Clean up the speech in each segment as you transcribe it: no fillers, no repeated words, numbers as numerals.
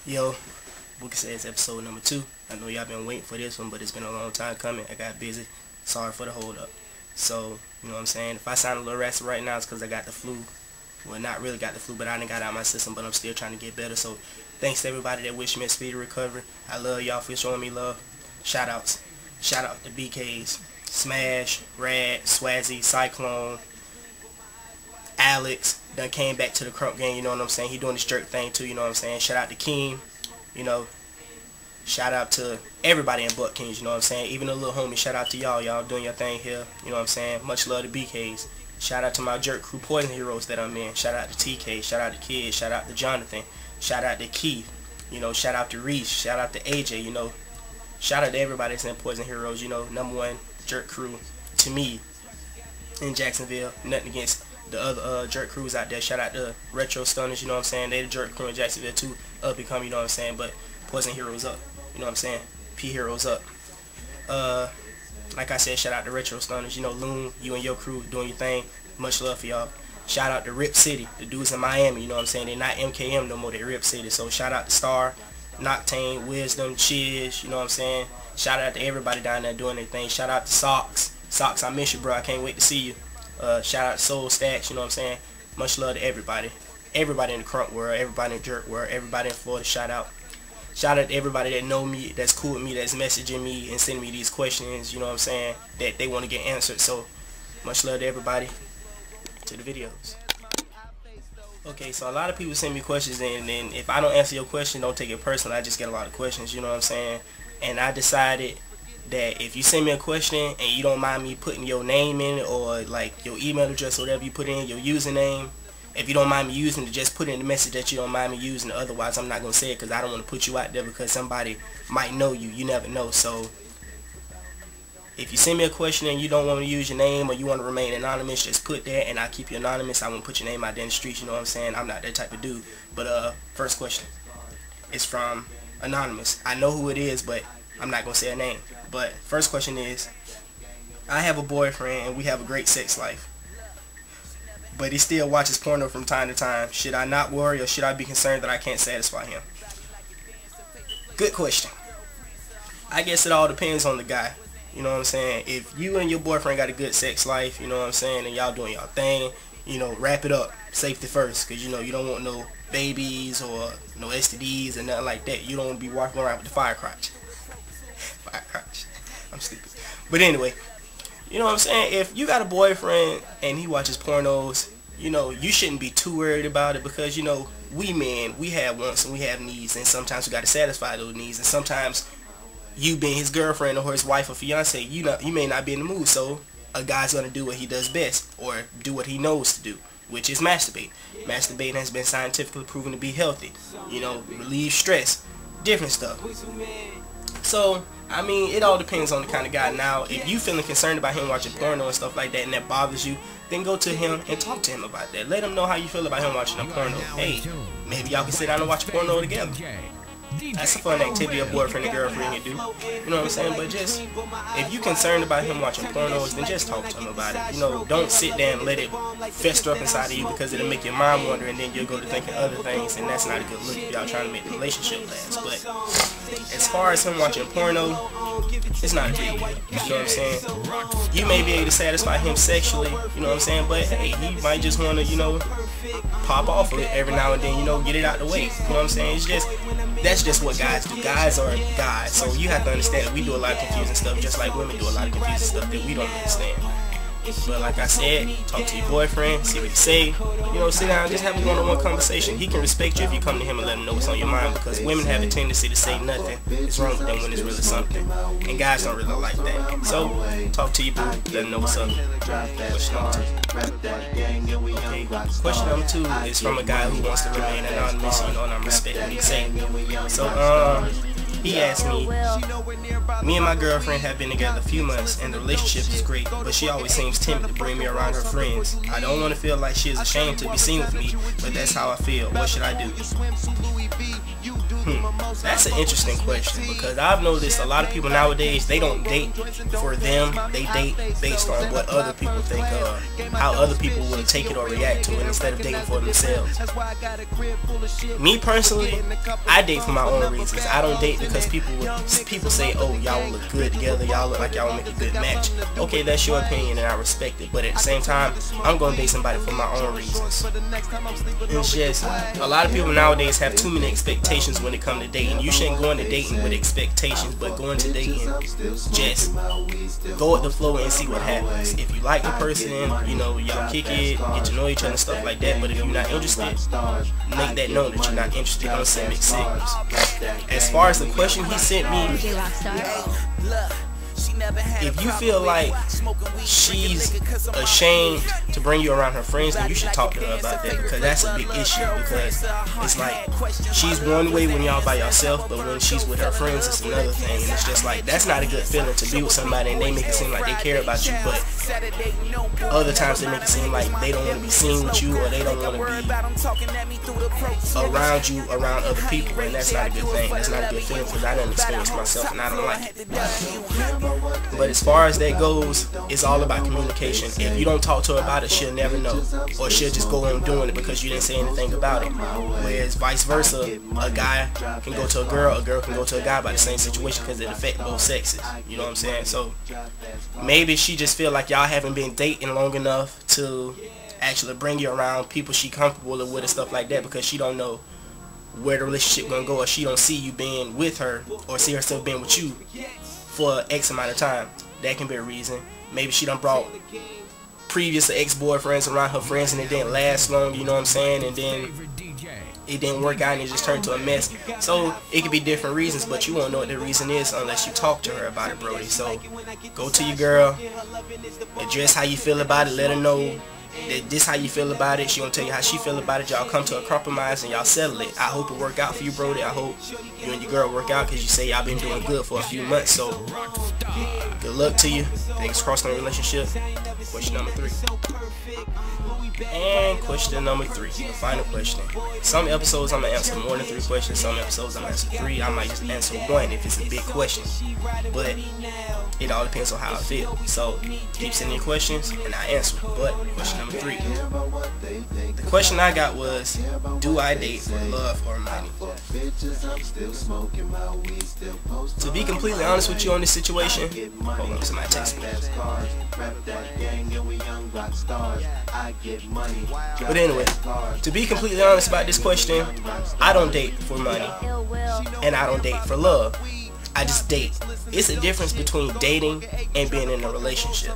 Yo, Says episode number 2. I know y'all been waiting for this one, but it's been a long time coming. I got busy. Sorry for the hold up. So, you know what I'm saying? If I sound a little raspy right now, it's because I got the flu. Well, not really got the flu, but I done got out of my system, but I'm still trying to get better. So, thanks to everybody that wished me a speedy recovery. I love y'all for showing me love. Shout outs. Shout out to BKs, Smash, Rad, Swazzy, Cyclone, Alex. Done came back to the crunk game, you know what I'm saying? He doing this jerk thing too, you know what I'm saying? Shout out to King, you know. Shout out to everybody in Buck Kings, you know what I'm saying? Even the little homie, shout out to y'all. Y'all doing your thing here, you know what I'm saying? Much love to BKs. Shout out to my jerk crew Poison Heroes that I'm in. Shout out to TK, shout out to Kid, shout out to Jonathan, shout out to Keith, you know, shout out to Reese, shout out to AJ, you know. Shout out to everybody that's in Poison Heroes, you know, #1 jerk crew to me in Jacksonville. Nothing against the other jerk crews out there. Shout out to Retro Stunnaz, you know what I'm saying? They the jerk crew in Jacksonville too. Up and come, you know what I'm saying? But Poison Heroes up, you know what I'm saying? P Heroes up. Like I said, shout out to Retro Stunnaz, you know, Loon, you and your crew doing your thing. Much love for y'all. Shout out to Rip City, the dudes in Miami, you know what I'm saying? They're not MKM no more, they Rip City. So shout out to Star, Noctane, Wisdom, Chiz, you know what I'm saying? Shout out to everybody down there doing their thing. Shout out to Soxx. Soxx, I miss you, bro. I can't wait to see you. Shout out to SoulStackz, you know what I'm saying? Much love to everybody. Everybody in the crunk world, everybody in the jerk world, everybody in Florida, shout out. Shout out to everybody that know me, that's cool with me, that's messaging me and sending me these questions, you know what I'm saying, that they want to get answered. So, much love to everybody. To the videos. Okay, so a lot of people send me questions, and then if I don't answer your question, don't take it personal. I just get a lot of questions, you know what I'm saying? And I decided that if you send me a question and you don't mind me putting your name in it, or like your email address or whatever you put in, your username, if you don't mind me using it, just put in the message that you don't mind me using it. Otherwise, I'm not going to say it because I don't want to put you out there because somebody might know you. You never know. So if you send me a question and you don't want to use your name or you want to remain anonymous, just put that and I'll keep you anonymous. I won't put your name out there in the streets, you know what I'm saying? I'm not that type of dude. But first question is from Anonymous. I know who it is, but I'm not going to say a name. But first question is, I have a boyfriend and we have a great sex life, but he still watches porno from time to time. Should I not worry or should I be concerned that I can't satisfy him? Good question. I guess it all depends on the guy. You know what I'm saying? If you and your boyfriend got a good sex life, you know what I'm saying, and y'all doing y'all thing, you know, wrap it up. Safety first, because, you know, you don't want no babies or no STDs and nothing like that. You don't want to be walking around with the firecrotch. Firecrotch. I'm stupid. But anyway, you know what I'm saying? If you got a boyfriend and he watches pornos, you know, you shouldn't be too worried about it because, you know, we men, we have wants and we have needs, and sometimes we got to satisfy those needs, and sometimes you being his girlfriend or his wife or fiance, you may not be in the mood, so a guy's going to do what he does best or do what he knows to do, which is masturbate. Masturbating has been scientifically proven to be healthy, you know, relieve stress, different stuff. So, I mean, it all depends on the kind of guy. Now, if you feeling concerned about him watching porno and stuff like that and that bothers you, then go to him and talk to him about that. Let him know how you feel about him watching a porno. Hey, maybe y'all can sit down and watch porno together. That's a fun activity a boyfriend and girlfriend can do. You know what I'm saying? But just, if you're concerned about him watching pornos, then just talk to him about it. You know, don't sit there and let it fester up inside of you because it'll make your mind wander and then you'll go to thinking other things, and that's not a good look if y'all trying to make the relationship last. But as far as him watching porno, it's not a big deal. You know what I'm saying? You may be able to satisfy him sexually, you know what I'm saying? But hey, he might just want to, you know, pop off of it every now and then, you know, get it out the way. You know what I'm saying? It's just, that's just what guys do. Guys are guys, so you have to understand that we do a lot of confusing stuff, just like women do a lot of confusing stuff that we don't understand. But like I said, talk to your boyfriend, see what he say. You know, sit down, just have a one-on-one conversation. He can respect you if you come to him and let him know what's on your mind, because women have a tendency to say nothing is wrong with them when it's really something, and guys don't really like that. So talk to your boo, let him know what's up. Question number 2. Okay, question number 2 is from a guy who wants to remain anonymous, you know, and I'm respecting what he's saying. So he asked me and my girlfriend have been together a few months and the relationship is great, but she always seems timid to bring me around her friends. I don't want to feel like she is ashamed to be seen with me, but that's how I feel. What should I do? That's an interesting question, because I've noticed a lot of people nowadays, they don't date for them, they date based on what other people think, how other people will take it or react to it, instead of dating for themselves. Me personally, I date for my own reasons. I don't date because people say, oh, y'all will look good together, y'all look like y'all will make a good match. Okay, that's your opinion and I respect it, but at the same time, I'm going to date somebody for my own reasons. It's just, a lot of people nowadays have too many expectations when it comes to dating. You shouldn't go into dating with expectations, but go into dating, just go with the flow and see what happens. If you like the person, you know, y'all kick it, get to know each other and stuff like that, but if you're not interested, make that known that you're not interested. Don't send mixed signals. As far as the question he sent me, if you feel like she's ashamed to bring you around her friends, then you should talk to her about that, because that's a big issue. Because it's like, she's one way when y'all by yourself, but when she's with her friends, it's another thing. And it's just like, that's not a good feeling to be with somebody and they make it seem like they care about you, but other times they make it seem like they don't want to be seen with you, or they don't want to be around you, around other people, and that's not a good thing. That's not a good feeling, because I done experienced myself and I don't like it. But as far as that goes, it's all about communication. If you don't talk to her about it, she'll never know, or she'll just go on doing it because you didn't say anything about it. Whereas vice versa, a guy can go to a girl can go to a guy about the same situation, because it affects both sexes. You know what I'm saying? So maybe she just feel like y'all haven't been dating long enough to actually bring you around people she comfortable with and stuff like that, because she don't know where the relationship gonna go, or she don't see you being with her, or see herself being with you for X amount of time. That can be a reason. Maybe she done brought previous ex-boyfriends around her friends and it didn't last long, you know what I'm saying, and then it didn't work out and it just turned to a mess. So it could be different reasons, but you won't know what the reason is unless you talk to her about it, Brody. So go to your girl, address how you feel about it, let her know that this how you feel about it. She gonna tell you how she feel about it. Y'all come to a compromise and y'all settle it. I hope it work out for you, Brody. I hope you and your girl work out, because you say y'all been doing good for a few months. So good luck to you. Fingers crossed on the relationship. Question number 3. And question number 3, the final question. Some episodes I'm gonna answer more than 3 questions. Some episodes I'm gonna answer 3. I might just answer 1 if it's a big question. But it all depends on how I feel. So keep sending your questions and I answer. But question number 3. The question I got was, do I date for love or money? To be completely honest with you on this situation, hold on, somebody text me. But anyway, to be completely honest about this question, I don't date for money and I don't date for love. I just date. It's a difference between dating and being in a relationship.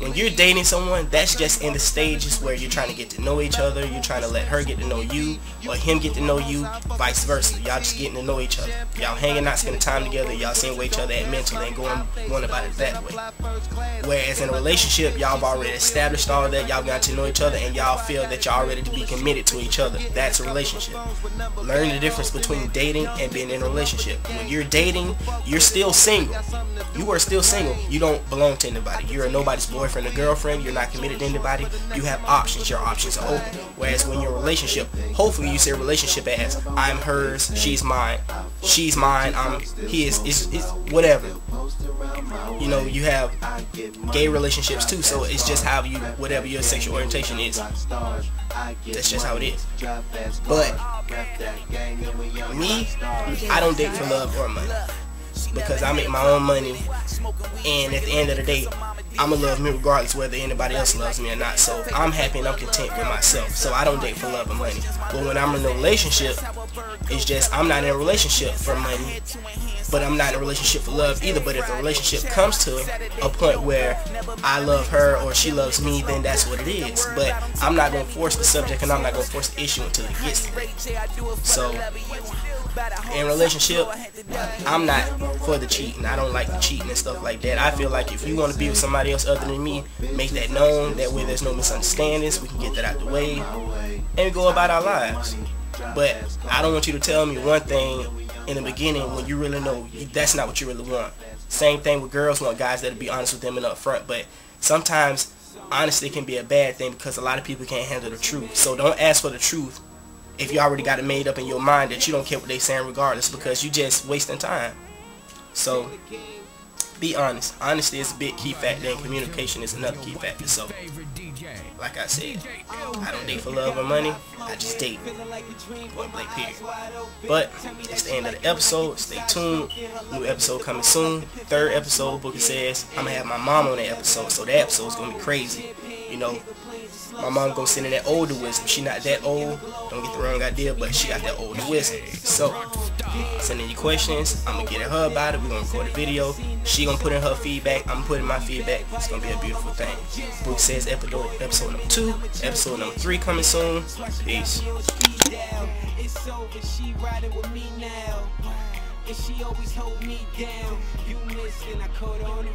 When you're dating someone, that's just in the stages where you're trying to get to know each other, you're trying to let her get to know you, or him get to know you, vice versa. Y'all just getting to know each other. Y'all hanging out, spending time together, y'all seeing where each other at mentally and going about it that way. Whereas in a relationship, y'all have already established all that, y'all got to know each other, and y'all feel that y'all are ready to be committed to each other. That's a relationship. Learn the difference between dating and being in a relationship. When you're dating, you're still single. You are still single. You don't belong to anybody. You're nobody's boyfriend or girlfriend. You're not committed to anybody. You have options. Your options are open. Whereas when you're in a relationship, hopefully you say relationship as I'm hers, she's mine. She's mine, I'm his. It's whatever. You know, you have gay relationships too, so it's just how you, whatever your sexual orientation is. That's just how it is. But me, I don't date for love or money, because I make my own money, and at the end of the day, I'ma love me regardless whether anybody else loves me or not. So I'm happy and I'm content with myself. So I don't date for love or money. But when I'm in a relationship, it's just I'm not in a relationship for money, but I'm not in a relationship for love either. But if the relationship comes to a point where I love her or she loves me, then that's what it is. But I'm not going to force the subject, and I'm not going to force the issue until it gets there. So in a relationship, I'm not for the cheating. I don't like the cheating and stuff like that. I feel like if you want to be with somebody else other than me, make that known. That way there's no misunderstandings. We can get that out the way and go about our lives. But I don't want you to tell me one thing in the beginning when you really know that's not what you really want. Same thing with girls want guys that'll be honest with them and up front. But sometimes honesty can be a bad thing because a lot of people can't handle the truth. So don't ask for the truth if you already got it made up in your mind that you don't care what they saying regardless, because you just wasting time. So be honest. Honesty is a big key factor, and communication is another key factor. So like I said, I don't date for love or money. I just date. Point blank period. But that's the end of the episode. Stay tuned. New episode coming soon. 3rd episode, Booker says. I'm gonna have my mom on that episode, so that episode's gonna be crazy. You know, my mom gonna send in that older wisdom. She not that old. Don't get the wrong idea, but she got that older wisdom. So send in your questions. I'm gonna get at her about it. We're gonna record a video. She gonna put in her feedback. I'm putting my feedback. It's gonna be a beautiful thing. Book Says episode number 2. Episode number 3 coming soon. Peace. And she always hold me down. You missed and I caught on.